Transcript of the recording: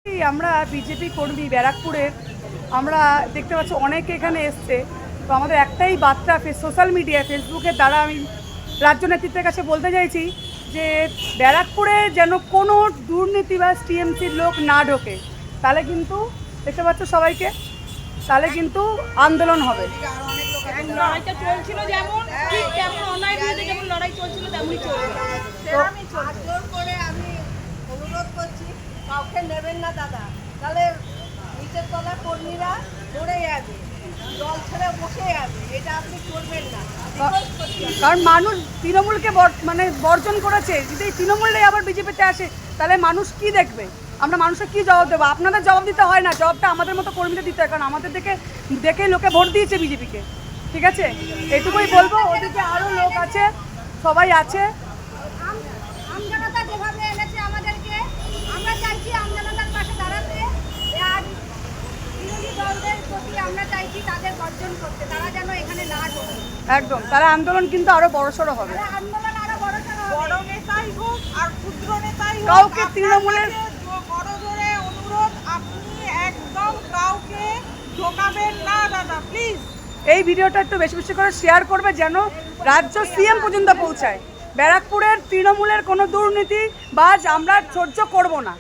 আমরা বিজেপি কর্মী ব্যারাকপুরের, আমরা দেখতে পাচ্ছি অনেকে এখানে এসছে। তো আমাদের একটাই বার্তা সোশ্যাল মিডিয়া ফেসবুকের দ্বারা আমি রাজ্য নেতৃত্বের কাছে বলতে চাইছি যে ব্যারাকপুরে যেন কোনো দুর্নীতি বা টিএমসির লোক না ঢোকে, তাহলে কিন্তু দেখতে পাচ্ছ সবাইকে, তাহলে কিন্তু আন্দোলন হবে। লড়াইটা চলছিল যেমন ঠিক তেমন অন্যায় বিরুদ্ধে যেমন লড়াই চলছিল তেমনই চলবে। আমি জোর করে আমি অনুরোধ করছি, কাউকে নেবেন না দাদা, তাহলে নিচের তলা কর্মীরা পড়ে যাবে, জল ছেড়ে বসে যাবে, এটা আপনি করবেন না। কারণ মানুষ তৃণমূলকে মানে বর্জন করেছে, যদি তৃণমূলটাই আবার বিজেপিতে আসে তাহলে মানুষ কি দেখবে? আমরা মানুষের কি জবাব দেবো? আপনাদের জবাব দিতে হয় না, জবাবটা আমাদের মতো কর্মীদের দিতে হয়, কারণ আমাদের দেখে লোকে ভোট দিয়েছে বিজেপিকে। ঠিক আছে, এটুকুই বলবো। ওদিকে আরও লোক আছে, সবাই আছে। আমজনতা যেভাবে এনেছে আমাদেরকে, আমরা চাইছি আমজনতার পাশে দাঁড়াতে। আর বিরোধী দলদের প্রতি আমরা চাইছি তাদের বর্জন করতে, তারা যেন এখানে না ঢোকে। একদম, তারা আন্দোলন কিন্তু আরো বড়সড় হবে। আন্দোলন আরো বড়সড় হবে। বড় নেতাই হোক আর ক্ষুদ্র নেতাই হোক, কাউকে তৃণমূলের বড় জোরে অনুরোধ, আপনি একদম কাউকে ঢোকাবেন না দাদা, প্লিজ। এই ভিডিওটা একটু বেশি বেশি করে শেয়ার করবে, যেন রাজ্য সিএম পর্যন্ত পৌঁছায়। ব্যারাকপুরের তৃণমূলের কোনো দুর্নীতি বাজ আমরা সহ্য করব না।